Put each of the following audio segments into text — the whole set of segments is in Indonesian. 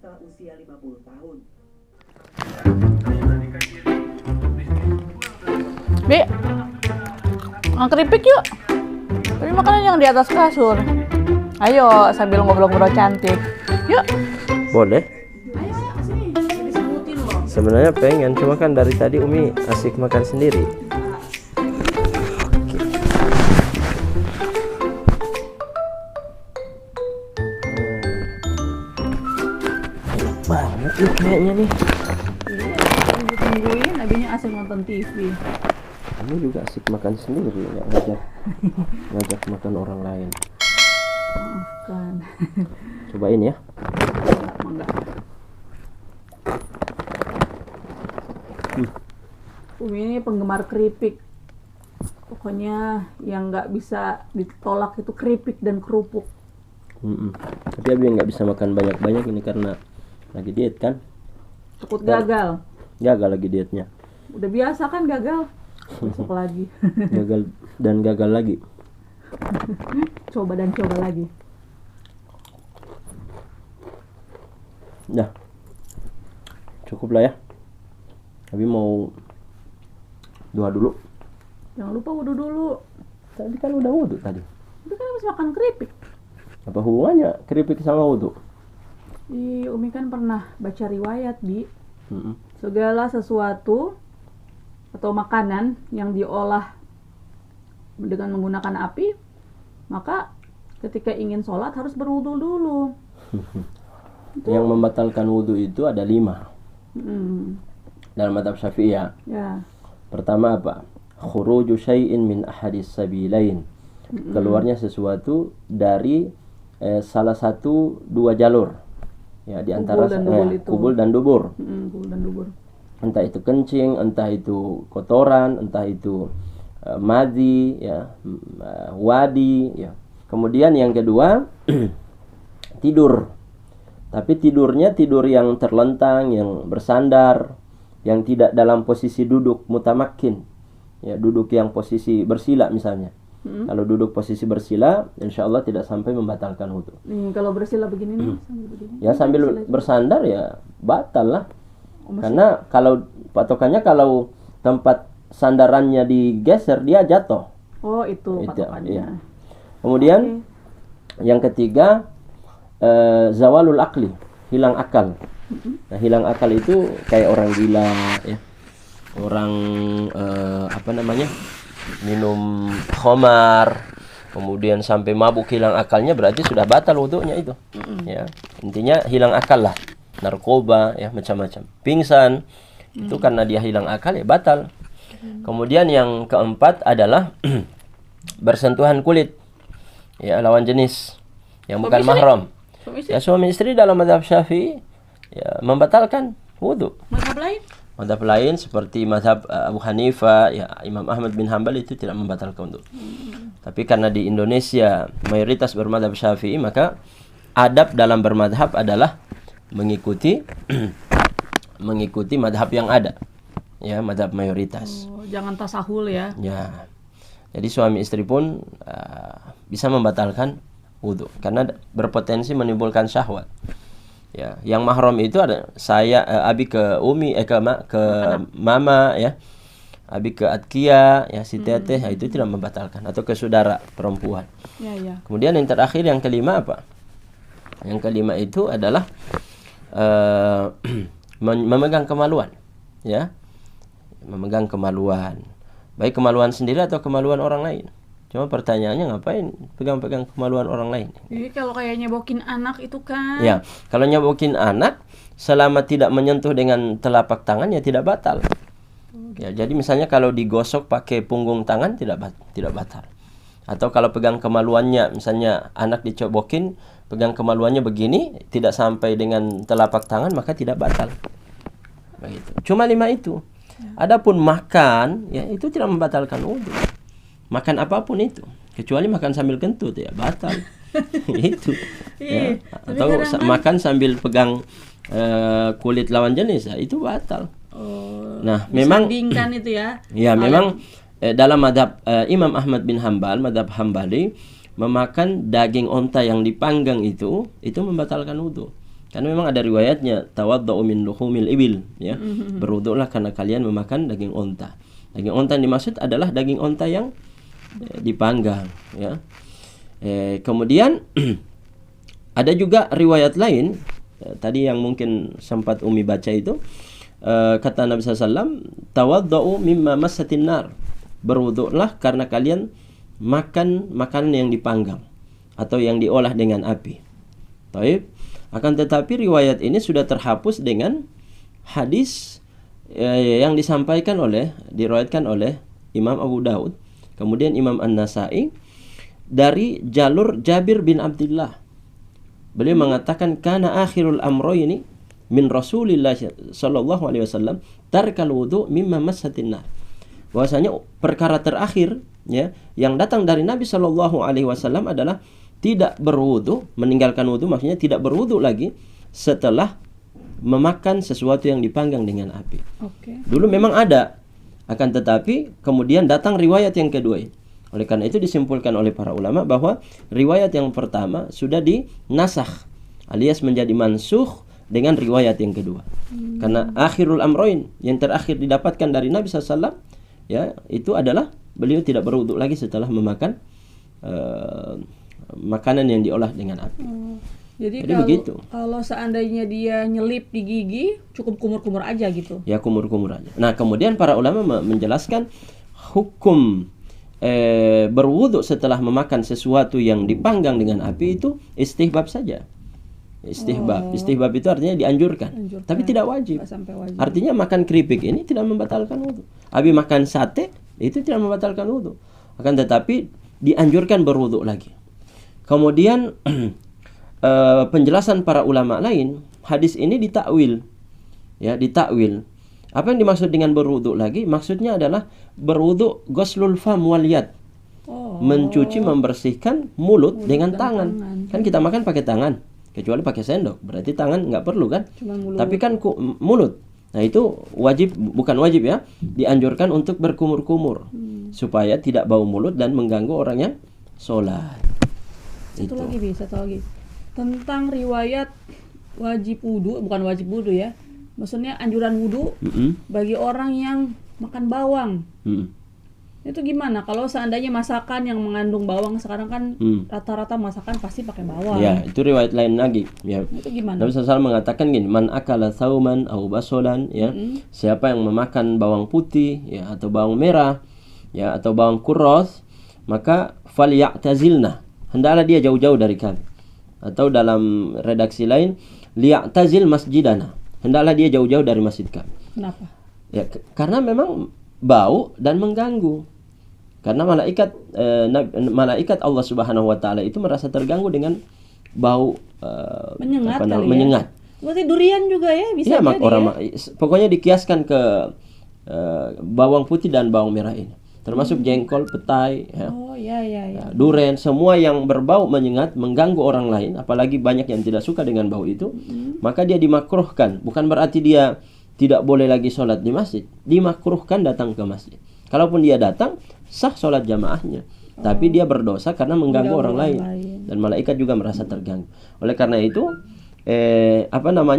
setelah usia 50 tahun. Bi, keripik yuk. Tapi makanan yang di atas kasur. Ayo sambil ngobrol-ngobrol cantik. Yuk. Boleh. Ayo sini. Disebutin loh. Sebenarnya pengen, cuma kan dari tadi Umi asik makan sendiri. Enak banget nih kayaknya nih. Iya, tungguin. Abinya asik nonton TV. Kamu juga asik makan sendiri, nggak ngajak makan orang lain. Maafkan. Cobain ya. Enggak. Umi ini penggemar keripik. Pokoknya yang nggak bisa ditolak itu keripik dan kerupuk. Tapi Abi nggak bisa makan banyak-banyak ini karena lagi diet kan? Takut gagal. Gagal lagi dietnya. Udah biasa kan gagal. Besok lagi. Gagal lagi. Coba dan coba lagi. Dah. Cukup lah ya. Abi mau doa dulu. Jangan lupa wudhu dulu. Tadi kan udah wudhu tadi. Itu kan habis makan keripik. Apa hubungannya keripik sama wudhu? Umi kan pernah baca riwayat, Bi. Segala sesuatu atau makanan yang diolah dengan menggunakan api, maka ketika ingin sholat harus berwudu dulu. Yang membatalkan wudhu itu ada 5 dalam mazhab Syafi'iyah. Ya. Pertama apa? Khuruju syai'in min ahadis sabilain. Keluarnya sesuatu dari salah satu 2 jalur. Ya, di antara kubul dan dubur. Kubul dan dubur. Entah itu kencing, entah itu kotoran, entah itu madhi, ya, wadi, ya. Kemudian yang kedua tidur. Tapi tidurnya tidur yang terlentang, yang bersandar, yang tidak dalam posisi duduk mutamakin. Ya, duduk yang posisi bersila misalnya. Kalau duduk posisi bersila, insya Allah tidak sampai membatalkan wudhu. Kalau bersila begini nih, sambil begini. Ya, sambil bersandar ya batal lah. Karena kalau patokannya kalau tempat sandarannya digeser dia jatuh. Oh, itu patokannya. Iya. Kemudian yang ketiga zawalul akli, hilang akal. Nah, hilang akal itu kayak orang gila ya. Orang minum khamar, kemudian sampai mabuk hilang akalnya, berarti sudah batal wudhunya itu. Ya, intinya hilang akal lah. Narkoba ya, macam-macam. Pingsan itu karena dia hilang akal ya batal. Kemudian yang keempat adalah bersentuhan kulit ya, lawan jenis yang bukan mahram. Ya, suami istri dalam mazhab Syafi'i ya membatalkan wudhu. Mazhab lain seperti mazhab Abu Hanifah ya, Imam Ahmad bin Hanbal itu tidak membatalkan wudhu. Tapi karena di Indonesia mayoritas bermadzhab Syafi'i, maka adab dalam bermadhab adalah mengikuti madhab yang ada ya, madhab mayoritas. Jangan tasahul ya. Ya, jadi suami istri pun bisa membatalkan wudhu karena berpotensi menimbulkan syahwat ya. Yang mahram itu ada Abi ke Umi ke mama ya, Abi ke Atkia ya, si teteh, itu tidak membatalkan, atau ke saudara perempuan ya. Kemudian yang terakhir, yang kelima apa? Yang kelima itu adalah memegang kemaluan ya, memegang kemaluan, baik kemaluan sendiri atau kemaluan orang lain. Cuma pertanyaannya, ngapain pegang-pegang kemaluan orang lain? Jadi kalau kayak nyebokin anak itu kan ya, kalau nyebokin anak selama tidak menyentuh dengan telapak tangan ya tidak batal. Ya, jadi misalnya kalau digosok pakai punggung tangan tidak batal. Atau kalau pegang kemaluannya, misalnya anak dicobokin, pegang kemaluannya begini, tidak sampai dengan telapak tangan, maka tidak batal. Begitu. Cuma 5 itu. Adapun makan, ya itu tidak membatalkan wudhu. Makan apapun itu, kecuali makan sambil kentut ya batal. Itu. Ya. Atau makan sambil pegang kulit lawan jenis, ya itu batal. Nah, memang itu ya. Ya, memang dalam madhab Imam Ahmad bin Hanbal, madhab Hambali, memakan daging onta yang dipanggang itu membatalkan wudhu. Karena memang ada riwayatnya, tawaddau min luhumil ibil, ya. Berwuduklah karena kalian memakan daging onta. Daging onta yang dimaksud adalah daging onta yang dipanggang, ya. Kemudian ada juga riwayat lain, tadi yang mungkin sempat Umi baca itu, kata Nabi SAW, tawaddau mimma massatin nar. Berwuduklah karena kalian makan makanan yang dipanggang atau yang diolah dengan api. Baik. Akan tetapi riwayat ini sudah terhapus dengan hadis yang diriwayatkan oleh Imam Abu Daud, kemudian Imam An-Nasai dari jalur Jabir bin Abdullah. Beliau mengatakan kana akhirul amroini min Rasulillah sallallahu alaihi wasallam tarkal wudu mimma massatin nar. Bahwasanya perkara terakhir, ya, yang datang dari Nabi sallallahu alaihi wasallam adalah tidak berwudu, meninggalkan wudu, maksudnya tidak berwudu lagi setelah memakan sesuatu yang dipanggang dengan api. Dulu memang ada, akan tetapi kemudian datang riwayat yang kedua. Oleh karena itu disimpulkan oleh para ulama bahwa riwayat yang pertama sudah dinasakh alias menjadi mansukh dengan riwayat yang kedua. Karena akhirul amroin, yang terakhir didapatkan dari Nabi SAW, ya, itu adalah beliau tidak berwudu lagi setelah memakan makanan yang diolah dengan api. Jadi begitu. Kalau seandainya dia nyelip di gigi, cukup kumur-kumur aja gitu. Ya, kumur-kumur aja. Nah, kemudian para ulama menjelaskan hukum berwudu setelah memakan sesuatu yang dipanggang dengan api itu istihbab saja. Istihbab itu artinya dianjurkan, tapi tidak wajib. Artinya makan keripik ini tidak membatalkan wudu. Abi makan sate itu tidak membatalkan wudu. Akan tetapi dianjurkan berwudu lagi. Kemudian penjelasan para ulama lain, hadis ini ditakwil. Ya, ditakwil. Apa yang dimaksud dengan berwudu lagi? Maksudnya adalah berwudu ghuslul fam wal yad. Mencuci, membersihkan mulut dengan tangan. Kan kita makan pakai tangan, kecuali pakai sendok. Berarti tangan nggak perlu kan? Tapi kan mulut. Nah, itu wajib, bukan wajib ya, dianjurkan untuk berkumur-kumur supaya tidak bau mulut dan mengganggu orang yang sholat. Satu lagi tentang riwayat wajib wudu, bukan wajib wudu ya, maksudnya anjuran wudu bagi orang yang makan bawang. Itu gimana kalau seandainya masakan yang mengandung bawang? Sekarang kan rata-rata masakan pasti pakai bawang. Ya, itu riwayat lain lagi. Ya. Itu gimana? Nabi SAW mengatakan gini, man akala thauman au basolan, ya, siapa yang memakan bawang putih, ya, atau bawang merah, ya, atau bawang kurros, maka falyatazilna, hendaklah dia jauh-jauh dari kami. Atau dalam redaksi lain, liya'tazil masjidana, hendaklah dia jauh-jauh dari masjid kami. Kenapa? Ya, karena memang bau dan mengganggu. Karena malaikat Allah Subhanahu wa taala itu merasa terganggu dengan bau menyengat kali menyengat. Ya. Berarti durian juga ya bisa ya, jadi orang ya? Pokoknya dikiaskan ke bawang putih dan bawang merah ini. Termasuk jengkol, petai, ya. Duren, semua yang berbau menyengat, mengganggu orang lain, apalagi banyak yang tidak suka dengan bau itu, maka dia dimakruhkan. Bukan berarti dia tidak boleh lagi sholat di masjid, dimakruhkan datang ke masjid. Kalaupun dia datang, sah sholat jamaahnya, tapi dia berdosa karena mengganggu orang lain. Dan malaikat juga merasa terganggu. Oleh karena itu,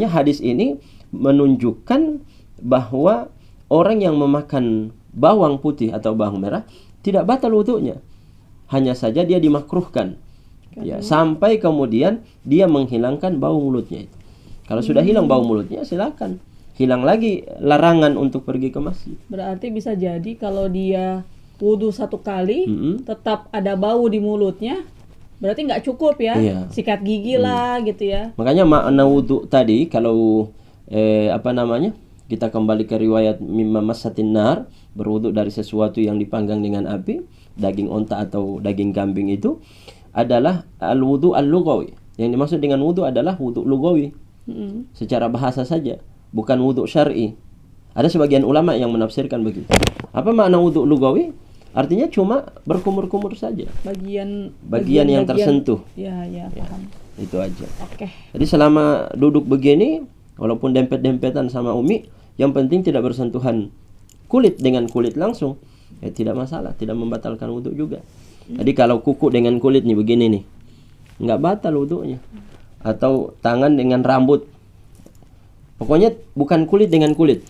hadis ini menunjukkan bahwa orang yang memakan bawang putih atau bawang merah tidak batal wudunya, hanya saja dia dimakruhkan, ya, sampai kemudian dia menghilangkan bau mulutnya itu. Kalau sudah hilang bau mulutnya, silakan. Hilang lagi larangan untuk pergi ke masjid. Berarti bisa jadi kalau dia wudu satu kali, tetap ada bau di mulutnya, berarti nggak cukup ya, sikat gigi lah gitu ya. Makanya makna wudu tadi, kalau kita kembali ke riwayat mimma massatin nar, berwudu dari sesuatu yang dipanggang dengan api, daging onta atau daging kambing, itu adalah al-wudu al-lughawi. Yang dimaksud dengan wudu adalah wudu lughawi. Secara bahasa saja, bukan wudu syar'i. Ada sebagian ulama yang menafsirkan begitu. Apa makna wudu lughawi? Artinya cuma berkumur-kumur saja. Bagian yang tersentuh. Ya, paham. Itu aja. Oke. Jadi selama duduk begini, walaupun dempet-dempetan sama Umi, yang penting tidak bersentuhan kulit dengan kulit langsung, ya tidak masalah, tidak membatalkan wudu juga. Jadi kalau kuku dengan kulit nih begini nih, nggak batal wudunya. atau tangan dengan rambut. Pokoknya bukan kulit dengan kulit.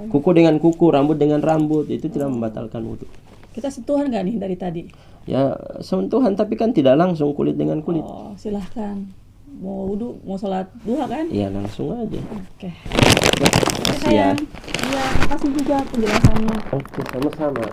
Kuku dengan kuku, rambut dengan rambut, itu tidak membatalkan wudhu. Kita sentuhan nggak nih dari tadi? Ya sentuhan, tapi kan tidak langsung kulit dengan kulit. Oh, silahkan. Mau wudhu, mau sholat duha kan? Iya, langsung aja. Oke. Makasih ya. Iya, makasih juga penjelasannya. Oke, sama-sama.